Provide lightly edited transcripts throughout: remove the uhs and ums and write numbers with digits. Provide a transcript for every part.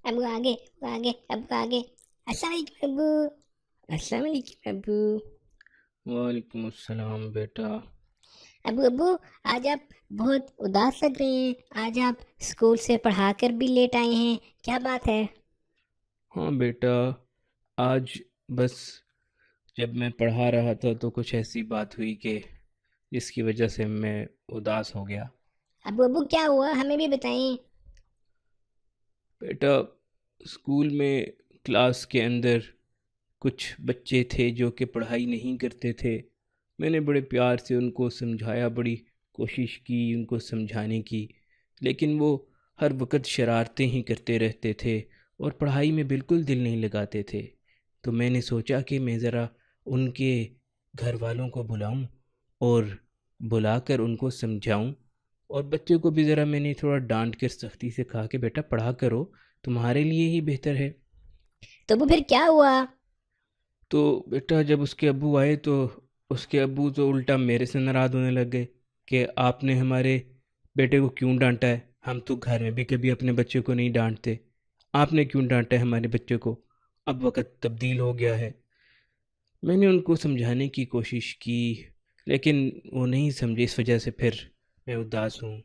ابو آگے، ابو آگے، ابو آگے۔ السلام علیکم ابو۔ السلام علیکم ابو۔ وعلیکم السلام بیٹا۔ ابو آج آپ بہت اداس لگ رہے ہیں، آج آپ اسکول سے پڑھا کر بھی لیٹ آئے ہیں، کیا بات ہے؟ ہاں بیٹا، آج بس جب میں پڑھا رہا تھا تو کچھ ایسی بات ہوئی کہ جس کی وجہ سے میں اداس ہو گیا۔ ابو کیا ہوا، ہمیں بھی بتائیں۔ بیٹا، اسکول میں کلاس کے اندر کچھ بچے تھے جو کہ پڑھائی نہیں کرتے تھے۔ میں نے بڑے پیار سے ان کو سمجھایا، بڑی کوشش کی ان کو سمجھانے کی، لیکن وہ ہر وقت شرارتیں ہی کرتے رہتے تھے اور پڑھائی میں بالکل دل نہیں لگاتے تھے۔ تو میں نے سوچا کہ میں ذرا ان کے گھر والوں کو بلاؤں اور بلا کر ان کو سمجھاؤں، اور بچے کو بھی ذرا میں نے تھوڑا ڈانٹ کر سختی سے کہا کہ بیٹا پڑھا کرو، تمہارے لیے ہی بہتر ہے۔ تو ابو پھر کیا ہوا؟ تو بیٹا جب اس کے ابو آئے تو اس کے ابو تو الٹا میرے سے ناراض ہونے لگ گئے کہ آپ نے ہمارے بیٹے کو کیوں ڈانٹا ہے، ہم تو گھر میں بھی کبھی اپنے بچے کو نہیں ڈانٹتے، آپ نے کیوں ڈانٹا ہے ہمارے بچے کو، اب وقت تبدیل ہو گیا ہے۔ میں نے ان کو سمجھانے کی کوشش کی لیکن وہ نہیں سمجھے، اس وجہ سے پھر میں اداس ہوں۔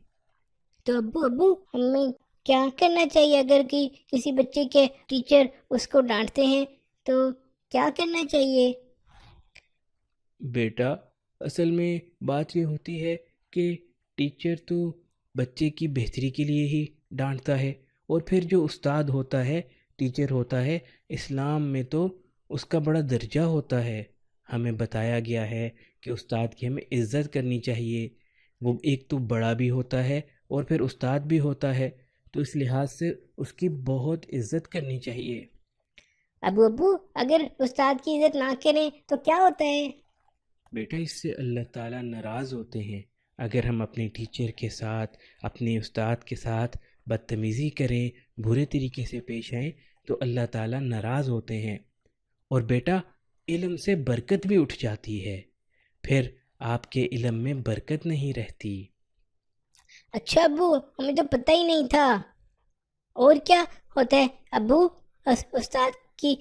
تو ابو ہمیں کیا کرنا چاہیے اگر کہ کسی بچے کے ٹیچر اس کو ڈانٹتے ہیں تو کیا کرنا چاہیے؟ بیٹا اصل میں بات یہ ہوتی ہے کہ ٹیچر تو بچے کی بہتری کے لیے ہی ڈانٹتا ہے، اور پھر جو استاد ہوتا ہے، ٹیچر ہوتا ہے، اسلام میں تو اس کا بڑا درجہ ہوتا ہے۔ ہمیں بتایا گیا ہے کہ استاد کی ہمیں عزت کرنی چاہیے، وہ ایک تو بڑا بھی ہوتا ہے اور پھر استاد بھی ہوتا ہے، تو اس لحاظ سے اس کی بہت عزت کرنی چاہیے۔ ابو اگر استاد کی عزت نہ کریں تو کیا ہوتا ہے؟ بیٹا اس سے اللہ تعالیٰ ناراض ہوتے ہیں۔ اگر ہم اپنے ٹیچر کے ساتھ، اپنے استاد کے ساتھ بدتمیزی کریں، برے طریقے سے پیش آئیں، تو اللہ تعالیٰ ناراض ہوتے ہیں۔ اور بیٹا علم سے برکت بھی اٹھ جاتی ہے، پھر آپ کے علم میں برکت نہیں رہتی۔ اچھا ابو، ہمیں تو پتہ ہی نہیں تھا۔ اور کیا ہوتا ہے ابو استاد کی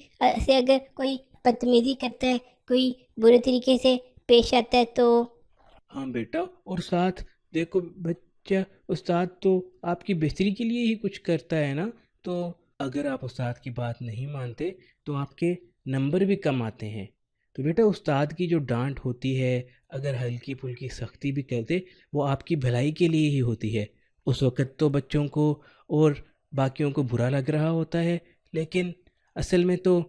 سے اگر کوئی بدتمیزی کرتا ہے، کوئی برے طریقے سے پیش آتا ہے تو؟ ہاں بیٹا، اور ساتھ دیکھو بچہ، استاد تو آپ کی بہتری کے لیے ہی کچھ کرتا ہے نا، تو اگر آپ استاد کی بات نہیں مانتے تو آپ کے نمبر بھی کم آتے ہیں۔ تو بیٹا استاد کی جو ڈانٹ ہوتی ہے، اگر ہلکی پھلکی سختی بھی کرتے، وہ آپ کی بھلائی کے لیے ہی ہوتی ہے۔ اس وقت تو بچوں کو اور باقیوں کو برا لگ رہا ہوتا ہے، لیکن اصل میں تو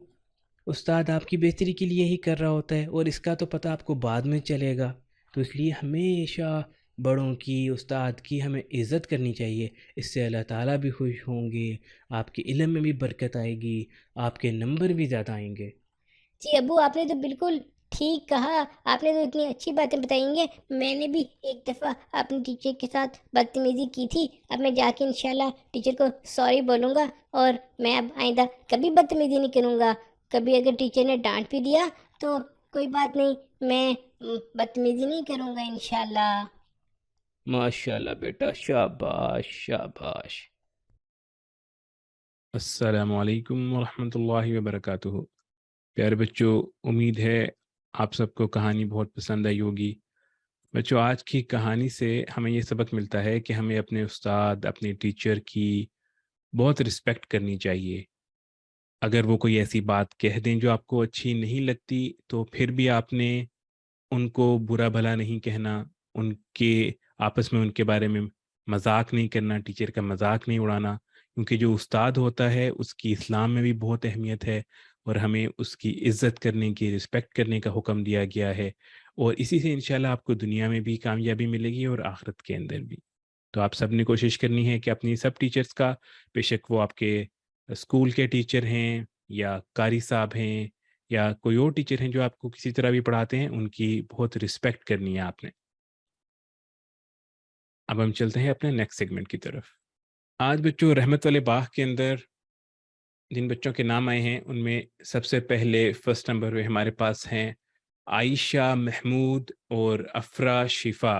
استاد آپ کی بہتری کے لیے ہی کر رہا ہوتا ہے، اور اس کا تو پتہ آپ کو بعد میں چلے گا۔ تو اس لیے ہمیشہ بڑوں کی، استاد کی ہمیں عزت کرنی چاہیے، اس سے اللہ تعالیٰ بھی خوش ہوں گے، آپ کے علم میں بھی برکت آئے گی، آپ کے نمبر بھی زیادہ آئیں گے۔ جی ابو، آپ نے تو بالکل ٹھیک کہا، آپ نے تو اتنی اچھی باتیں بتائیں گے۔ میں نے بھی ایک دفعہ اپنے ٹیچر کے ساتھ بدتمیزی کی تھی، اب میں جا کے انشاءاللہ ٹیچر کو سوری بولوں گا، اور میں اب آئندہ کبھی بدتمیزی نہیں کروں گا۔ کبھی اگر ٹیچر نے ڈانٹ بھی دیا تو کوئی بات نہیں، میں بدتمیزی نہیں کروں گا انشاءاللہ۔ ماشاءاللہ بیٹا، شاباش شاباش۔ السلام علیکم ورحمۃ اللہ وبرکاتہ۔ پیارے بچوں، امید ہے آپ سب کو کہانی بہت پسند آئی ہوگی۔ بچوں آج کی کہانی سے ہمیں یہ سبق ملتا ہے کہ ہمیں اپنے استاد، اپنے ٹیچر کی بہت رسپیکٹ کرنی چاہیے۔ اگر وہ کوئی ایسی بات کہہ دیں جو آپ کو اچھی نہیں لگتی تو پھر بھی آپ نے ان کو برا بھلا نہیں کہنا، ان کے آپس میں ان کے بارے میں مذاق نہیں کرنا، ٹیچر کا مذاق نہیں اڑانا، کیونکہ جو استاد ہوتا ہے اس کی اسلام میں بھی بہت اہمیت ہے، اور ہمیں اس کی عزت کرنے کی، رسپیکٹ کرنے کا حکم دیا گیا ہے، اور اسی سے انشاءاللہ آپ کو دنیا میں بھی کامیابی ملے گی اور آخرت کے اندر بھی۔ تو آپ سب نے کوشش کرنی ہے کہ اپنی سب ٹیچرز کا، بے شک وہ آپ کے اسکول کے ٹیچر ہیں یا قاری صاحب ہیں یا کوئی اور ٹیچر ہیں جو آپ کو کسی طرح بھی پڑھاتے ہیں، ان کی بہت رسپیکٹ کرنی ہے آپ نے۔ اب ہم چلتے ہیں اپنے نیکسٹ سیگمنٹ کی طرف۔ آج بچوں رحمت والے باغ کے اندر جن بچوں کے نام آئے ہیں ان میں سب سے پہلے فرسٹ نمبر پہ ہمارے پاس ہیں عائشہ محمود اور افرا شفا۔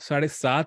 7.5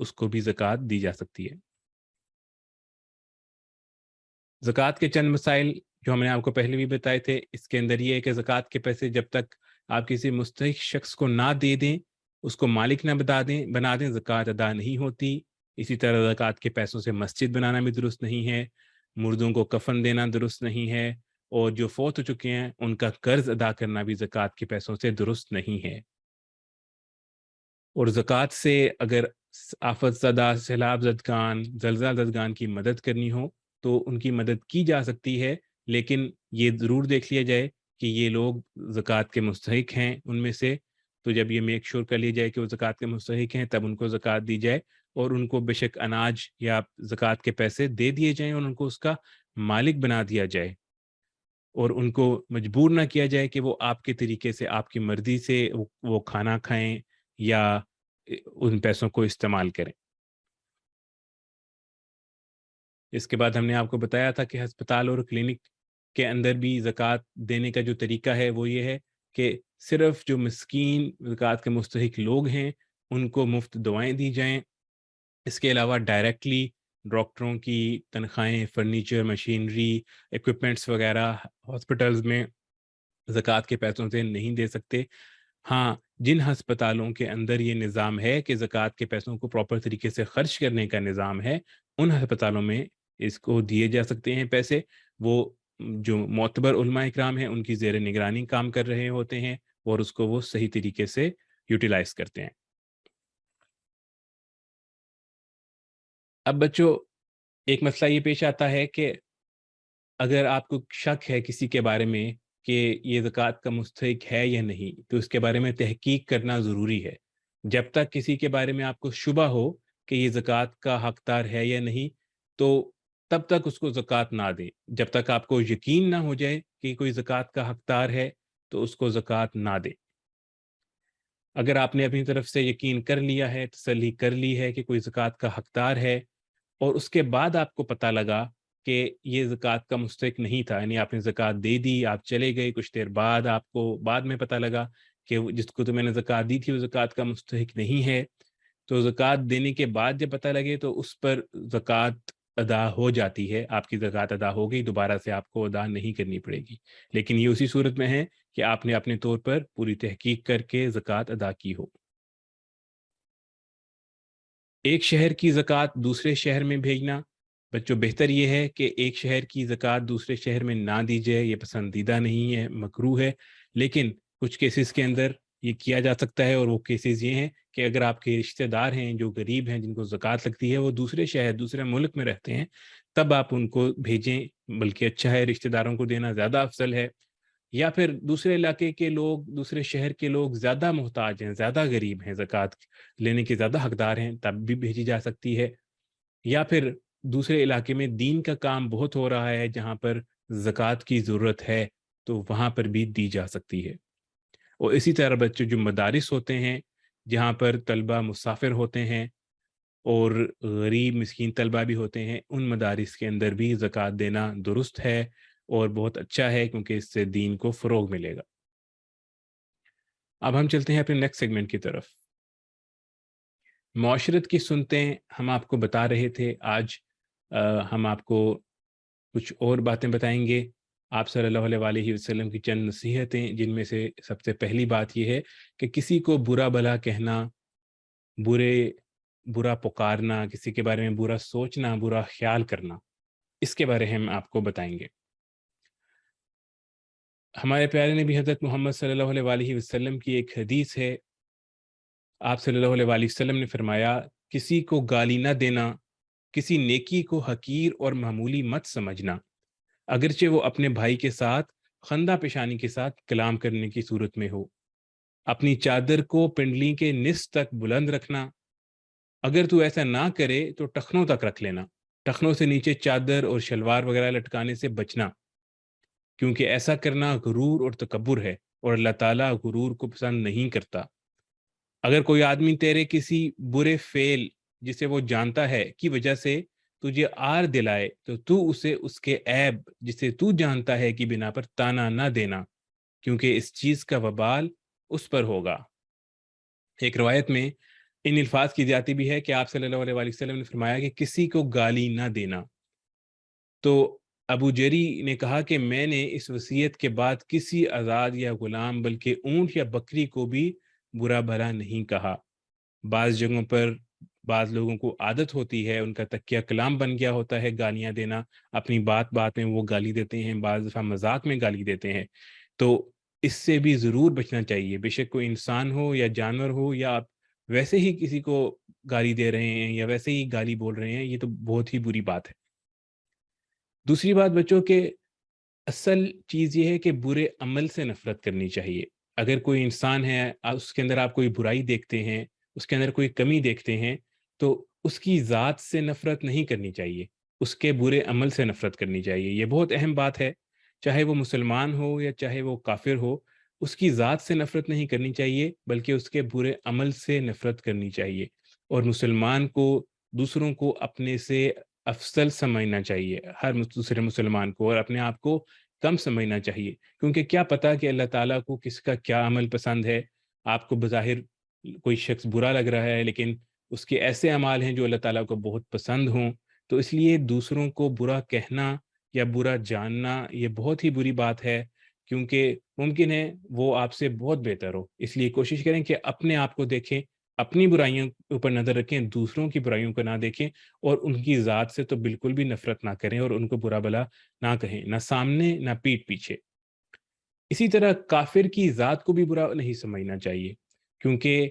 اس کو بھی زکوٰۃ دی جا سکتی ہے۔ زکوٰۃ کے چند مسائل جو ہم نے آپ کو پہلے بھی بتائے تھے، اس کے اندر یہ ہے کہ زکوٰۃ کے پیسے جب تک آپ کسی مستحق شخص کو نہ دے دیں، اس کو مالک نہ بنا دیں، زکوٰۃ ادا نہیں ہوتی۔ اسی طرح زکوٰۃ کے پیسوں سے مسجد بنانا بھی درست نہیں ہے، مردوں کو کفن دینا درست نہیں ہے، اور جو فوت ہو چکے ہیں ان کا قرض ادا کرنا بھی زکوٰۃ کے پیسوں سے درست نہیں ہے۔ اور زکوٰۃ سے اگر آفت زدہ، سیلاب زدگان، زلزلہ زدگان کی مدد کرنی ہو تو ان کی مدد کی جا سکتی ہے، لیکن یہ ضرور دیکھ لیا جائے کہ یہ لوگ زکوٰۃ کے مستحق ہیں ان میں سے، تو جب یہ میک شور کر لیا جائے کہ وہ زکوٰۃ کے مستحق ہیں تب ان کو زکوٰۃ دی جائے، اور ان کو بے شک اناج یا زکوٰۃ کے پیسے دے دیے جائیں اور ان کو اس کا مالک بنا دیا جائے، اور ان کو مجبور نہ کیا جائے کہ وہ آپ کے طریقے سے، آپ کی مرضی سے وہ کھانا کھائیں یا ان پیسوں کو استعمال کریں۔ اس کے بعد ہم نے آپ کو بتایا تھا کہ ہسپتال اور کلینک کے اندر بھی زکوٰۃ دینے کا جو طریقہ ہے وہ یہ ہے کہ صرف جو مسکین زکوٰۃ کے مستحق لوگ ہیں ان کو مفت دوائیں دی جائیں۔ اس کے علاوہ ڈائریکٹلی ڈاکٹروں کی تنخواہیں، فرنیچر، مشینری، ایکوپمنٹس وغیرہ ہاسپٹلز میں زکوٰۃ کے پیسوں سے نہیں دے سکتے۔ ہاں، جن ہسپتالوں کے اندر یہ نظام ہے کہ زکوٰۃ کے پیسوں کو پراپر طریقے سے خرچ کرنے کا نظام ہے، ان ہسپتالوں میں اس کو دیے جا سکتے ہیں پیسے۔ وہ جو معتبر علماء اکرام ہیں ان کی زیر نگرانی کام کر رہے ہوتے ہیں اور اس کو وہ صحیح طریقے سے یوٹیلائز کرتے ہیں۔ اب بچوں، ایک مسئلہ یہ پیش آتا ہے کہ اگر آپ کو شک ہے کسی کے بارے میں کہ یہ زکوٰۃ کا مستحق ہے یا نہیں، تو اس کے بارے میں تحقیق کرنا ضروری ہے۔ جب تک کسی کے بارے میں آپ کو شبہ ہو کہ یہ زکوٰۃ کا حقدار ہے یا نہیں، تو تب تک اس کو زکوٰۃ نہ دیں۔ جب تک آپ کو یقین نہ ہو جائے کہ کوئی زکوٰۃ کا حقدار ہے تو اس کو زکوٰۃ نہ دیں۔ اگر آپ نے اپنی طرف سے یقین کر لیا ہے، تسلی کر لی ہے کہ کوئی زکوٰۃ کا حقدار ہے، اور اس کے بعد آپ کو پتہ لگا کہ یہ زکوٰۃ کا مستحق نہیں تھا، یعنی آپ نے زکوٰۃ دے دی، آپ چلے گئے، کچھ دیر بعد آپ کو بعد میں پتہ لگا کہ جس کو تو میں نے زکوٰۃ دی تھی وہ زکوٰۃ کا مستحق نہیں ہے، تو زکوٰۃ دینے کے بعد جب پتہ لگے تو اس پر زکوٰۃ ادا ہو جاتی ہے، آپ کی زکوٰۃ ادا ہو گئی، دوبارہ سے آپ کو ادا نہیں کرنی پڑے گی۔ لیکن یہ اسی صورت میں ہے کہ آپ نے اپنے طور پر پوری تحقیق کر کے زکوٰۃ ادا کی ہو۔ ایک شہر کی زکوٰۃ دوسرے شہر میں بھیجنا، بچوں بہتر یہ ہے کہ ایک شہر کی زکوٰۃ دوسرے شہر میں نہ دی جائے، یہ پسندیدہ نہیں ہے، مکروہ ہے، لیکن کچھ کیسز کے اندر یہ کیا جا سکتا ہے، اور وہ کیسز یہ ہیں کہ اگر آپ کے رشتہ دار ہیں جو غریب ہیں، جن کو زکوٰۃ لگتی ہے، وہ دوسرے شہر، دوسرے ملک میں رہتے ہیں، تب آپ ان کو بھیجیں، بلکہ اچھا ہے، رشتہ داروں کو دینا زیادہ افضل ہے۔ یا پھر دوسرے علاقے کے لوگ، دوسرے شہر کے لوگ زیادہ محتاج ہیں، زیادہ غریب ہیں، زکوٰۃ لینے کے زیادہ حقدار ہیں، تب بھی بھیجی جا سکتی ہے۔ یا پھر دوسرے علاقے میں دین کا کام بہت ہو رہا ہے جہاں پر زکوٰۃ کی ضرورت ہے، تو وہاں پر بھی دی جا سکتی ہے۔ اور اسی طرح بچوں، جو مدارس ہوتے ہیں جہاں پر طلبہ مسافر ہوتے ہیں اور غریب مسکین طلبہ بھی ہوتے ہیں، ان مدارس کے اندر بھی زکوٰۃ دینا درست ہے اور بہت اچھا ہے، کیونکہ اس سے دین کو فروغ ملے گا۔ اب ہم چلتے ہیں اپنے نیکسٹ سیگمنٹ کی طرف۔ معاشرت کی سنتیں ہم آپ کو بتا رہے تھے، آج ہم آپ کو کچھ اور باتیں بتائیں گے۔ آپ صلی اللہ علیہ وسلم کی چند نصیحتیں، جن میں سے سب سے پہلی بات یہ ہے کہ کسی کو برا بھلا کہنا، برا پکارنا، کسی کے بارے میں برا سوچنا، برا خیال کرنا، اس کے بارے میں ہم آپ کو بتائیں گے۔ ہمارے پیارے نبی حضرت محمد صلی اللہ علیہ وسلم کی ایک حدیث ہے، آپ صلی اللہ علیہ وسلم نے فرمایا، کسی کو گالی نہ دینا، کسی نیکی کو حقیر اور معمولی مت سمجھنا، اگرچہ وہ اپنے بھائی کے ساتھ خندہ پیشانی کے ساتھ کلام کرنے کی صورت میں ہو۔ اپنی چادر کو پنڈلی کے نصف تک بلند رکھنا، اگر تو ایسا نہ کرے تو ٹخنوں تک رکھ لینا، ٹخنوں سے نیچے چادر اور شلوار وغیرہ لٹکانے سے بچنا، کیونکہ ایسا کرنا غرور اور تکبر ہے، اور اللہ تعالیٰ غرور کو پسند نہیں کرتا۔ اگر کوئی آدمی تیرے کسی برے فعل جسے وہ جانتا ہے کی وجہ سے تجھے آر دلائے، تو تو اسے اس کے عیب جسے تو جانتا ہے کی بنا پر تانا نہ دینا، کیونکہ اس چیز کا وبال اس پر ہوگا۔ ایک روایت میں ان الفاظ کی زیادتی بھی ہے کہ آپ صلی اللہ علیہ وآلہ وسلم نے فرمایا کہ کسی کو گالی نہ دینا. تو ابو جری نے کہا کہ میں نے اس وصیت کے بعد کسی آزاد یا غلام بلکہ اونٹ یا بکری کو بھی برا بھلا نہیں کہا. بعض جگہوں پر بعض لوگوں کو عادت ہوتی ہے، ان کا تکیہ کلام بن گیا ہوتا ہے گالیاں دینا، اپنی بات بات میں وہ گالی دیتے ہیں، بعض دفعہ مذاق میں گالی دیتے ہیں. تو اس سے بھی ضرور بچنا چاہیے، بے شک کوئی انسان ہو یا جانور ہو، یا آپ ویسے ہی کسی کو گالی دے رہے ہیں یا ویسے ہی گالی بول رہے ہیں، یہ تو بہت ہی بری بات ہے. دوسری بات بچوں کے اصل چیز یہ ہے کہ برے عمل سے نفرت کرنی چاہیے. اگر کوئی انسان ہے، اس کے اندر آپ کوئی برائی دیکھتے ہیں، اس کے اندر کوئی کمی دیکھتے ہیں، تو اس کی ذات سے نفرت نہیں کرنی چاہیے، اس کے برے عمل سے نفرت کرنی چاہیے. یہ بہت اہم بات ہے، چاہے وہ مسلمان ہو یا چاہے وہ کافر ہو، اس کی ذات سے نفرت نہیں کرنی چاہیے بلکہ اس کے برے عمل سے نفرت کرنی چاہیے. اور مسلمان کو دوسروں کو اپنے سے افضل سمجھنا چاہیے، ہر دوسرے مسلمان کو، اور اپنے آپ کو کم سمجھنا چاہیے، کیونکہ کیا پتہ کہ اللہ تعالیٰ کو کس کا کیا عمل پسند ہے. آپ کو بظاہر کوئی شخص برا لگ رہا ہے، لیکن اس کے ایسے اعمال ہیں جو اللہ تعالیٰ کو بہت پسند ہوں. تو اس لیے دوسروں کو برا کہنا یا برا جاننا یہ بہت ہی بری بات ہے، کیونکہ ممکن ہے وہ آپ سے بہت بہتر ہو. اس لیے کوشش کریں کہ اپنے آپ کو دیکھیں، اپنی برائیوں کے اوپر نظر رکھیں، دوسروں کی برائیوں کو نہ دیکھیں، اور ان کی ذات سے تو بالکل بھی نفرت نہ کریں اور ان کو برا بھلا نہ کہیں، نہ سامنے نہ پیٹھ پیچھے. اسی طرح کافر کی ذات کو بھی برا نہیں سمجھنا چاہیے، کیونکہ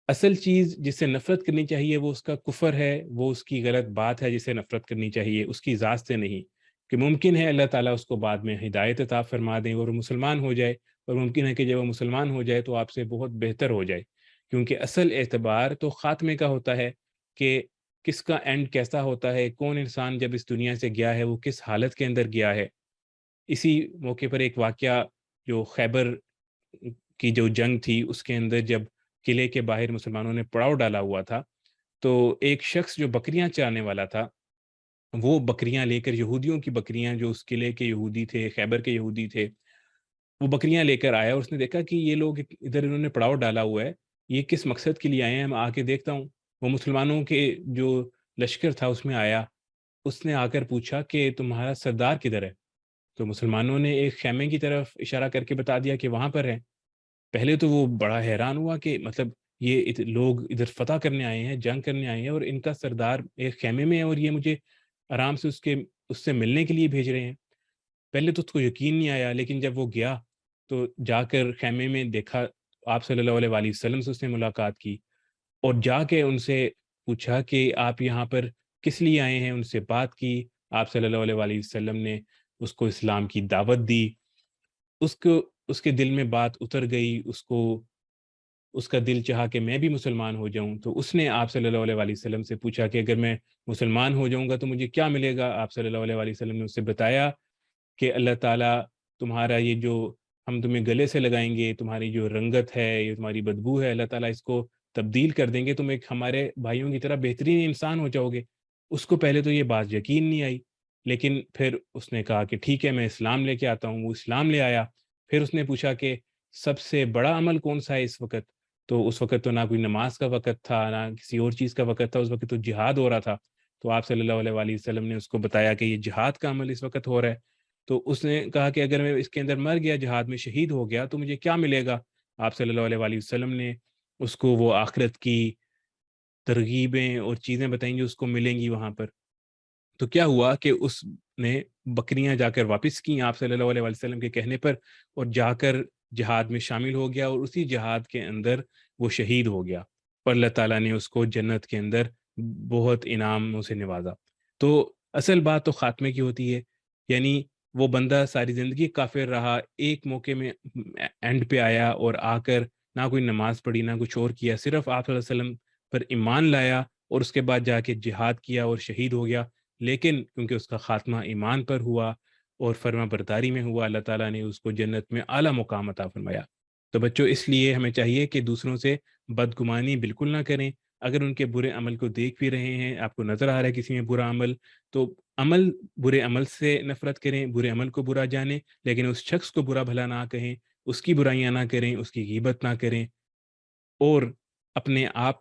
اصل چیز جس سے نفرت کرنی چاہیے وہ اس کا کفر ہے، وہ اس کی غلط بات ہے جسے نفرت کرنی چاہیے، اس کی ذات سے نہیں. کہ ممکن ہے اللہ تعالیٰ اس کو بعد میں ہدایت عطا فرما دیں اور وہ مسلمان ہو جائے، اور ممکن ہے کہ جب وہ مسلمان ہو جائے تو آپ سے بہت بہتر ہو جائے. کیونکہ اصل اعتبار تو خاتمے کا ہوتا ہے کہ کس کا اینڈ کیسا ہوتا ہے، کون انسان جب اس دنیا سے گیا ہے وہ کس حالت کے اندر گیا ہے. اسی موقع پر ایک واقعہ، جو خیبر کی جو جنگ تھی اس کے اندر جب قلعے کے باہر مسلمانوں نے پڑاؤ ڈالا ہوا تھا، تو ایک شخص جو بکریاں چرانے والا تھا، وہ بکریاں لے کر، یہودیوں کی بکریاں، جو اس قلعے کے یہودی تھے، خیبر کے یہودی تھے، وہ بکریاں لے کر آیا، اور اس نے دیکھا کہ یہ لوگ ادھر انہوں نے پڑاؤ ڈالا ہوا ہے، یہ کس مقصد کے لیے آئے ہیں، میں آ کے دیکھتا ہوں. وہ مسلمانوں کے جو لشکر تھا اس میں آیا، اس نے آ کر پوچھا کہ تمہارا سردار کدھر ہے؟ تو مسلمانوں نے ایک خیمے کی طرف اشارہ کر کے بتا دیا کہ وہاں پر ہے. پہلے تو وہ بڑا حیران ہوا کہ مطلب یہ لوگ ادھر فتح کرنے آئے ہیں، جنگ کرنے آئے ہیں، اور ان کا سردار ایک خیمے میں ہے، اور یہ مجھے آرام سے اس سے ملنے کے لیے بھیج رہے ہیں. پہلے تو اس کو یقین نہیں آیا، لیکن جب وہ گیا تو جا کر خیمے میں دیکھا، آپ صلی اللہ علیہ وآلہ وسلم سے اس نے ملاقات کی، اور جا کے ان سے پوچھا کہ آپ یہاں پر کس لیے آئے ہیں. ان سے بات کی، آپ صلی اللہ علیہ وآلہ وسلم نے اس کو اسلام کی دعوت دی. اس کے دل میں بات اتر گئی، اس کا دل چاہا کہ میں بھی مسلمان ہو جاؤں. تو اس نے آپ صلی اللہ علیہ وآلہ وسلم سے پوچھا کہ اگر میں مسلمان ہو جاؤں گا تو مجھے کیا ملے گا. آپ صلی اللہ علیہ وآلہ وسلم نے اس سے بتایا کہ اللہ تعالیٰ تمہارا یہ جو ہم تمہیں گلے سے لگائیں گے، تمہاری جو رنگت ہے، یہ تمہاری بدبو ہے، اللہ تعالیٰ اس کو تبدیل کر دیں گے، تم ایک ہمارے بھائیوں کی طرح بہترین انسان ہو جاؤ گے. اس کو پہلے تو یہ بات یقین نہیں آئی، لیکن پھر اس نے کہا کہ ٹھیک ہے، میں اسلام لے کے آتا ہوں. وہ اسلام لے آیا. پھر اس نے پوچھا کہ سب سے بڑا عمل کون سا ہے اس وقت؟ تو اس وقت تو نہ کوئی نماز کا وقت تھا، نہ کسی اور چیز کا وقت تھا، اس وقت تو جہاد ہو رہا تھا. تو آپ صلی اللہ علیہ وآلہ وسلم نے اس کو بتایا کہ یہ جہاد کا عمل اس وقت ہو رہا ہے. تو اس نے کہا کہ اگر میں اس کے اندر مر گیا، جہاد میں شہید ہو گیا، تو مجھے کیا ملے گا؟ آپ صلی اللہ علیہ وآلہ وسلم نے اس کو وہ آخرت کی ترغیبیں اور چیزیں بتائیں جو اس کو ملیں گی وہاں پر. تو کیا ہوا کہ اس نے بکریاں جا کر واپس کی آپ صلی اللہ علیہ وسلم کے کہنے پر، اور جا کر جہاد میں شامل ہو گیا، اور اسی جہاد کے اندر وہ شہید ہو گیا، اور اللہ تعالیٰ نے اس کو جنت کے اندر بہت انعاموں سے نوازا. تو اصل بات تو خاتمے کی ہوتی ہے، یعنی وہ بندہ ساری زندگی کافر رہا، ایک موقع میں اینڈ پہ آیا اور آ کر نہ کوئی نماز پڑھی، نہ کچھ اور کیا، صرف آپ صلی اللہ علیہ وسلم پر ایمان لایا، اور اس کے بعد جا کے جہاد کیا اور شہید ہو گیا. لیکن کیونکہ اس کا خاتمہ ایمان پر ہوا اور فرما برداری میں ہوا، اللہ تعالیٰ نے اس کو جنت میں اعلیٰ مقام عطا فرمایا. تو بچوں، اس لیے ہمیں چاہیے کہ دوسروں سے بدگمانی بالکل نہ کریں. اگر ان کے برے عمل کو دیکھ بھی رہے ہیں، آپ کو نظر آ رہا ہے کسی میں برا عمل، تو برے عمل سے نفرت کریں، برے عمل کو برا جانیں، لیکن اس شخص کو برا بھلا نہ کہیں، اس کی برائیاں نہ کریں، اس کی غیبت نہ کریں، اور اپنے آپ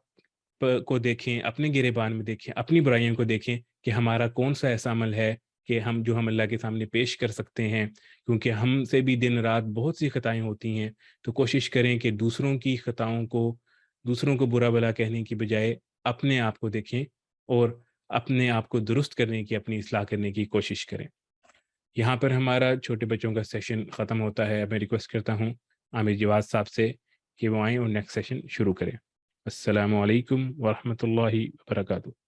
کو دیکھیں، اپنے گریبان میں دیکھیں، اپنی برائیوں کو دیکھیں کہ ہمارا کون سا ایسا عمل ہے کہ ہم اللہ کے سامنے پیش کر سکتے ہیں، کیونکہ ہم سے بھی دن رات بہت سی خطائیں ہوتی ہیں۔ تو کوشش کریں کہ دوسروں کی خطاؤں کو، دوسروں کو برا بھلا کہنے کی بجائے اپنے آپ کو دیکھیں اور اپنے آپ کو درست کرنے کی، اپنی اصلاح کرنے کی کوشش کریں۔ یہاں پر ہمارا چھوٹے بچوں کا سیشن ختم ہوتا ہے۔ میں ریکویسٹ کرتا ہوں عامر جواز صاحب سے کہ وہ آئیں اور نیکسٹ سیشن شروع کریں۔ السلام علیکم ورحمۃ اللہ وبرکاتہ۔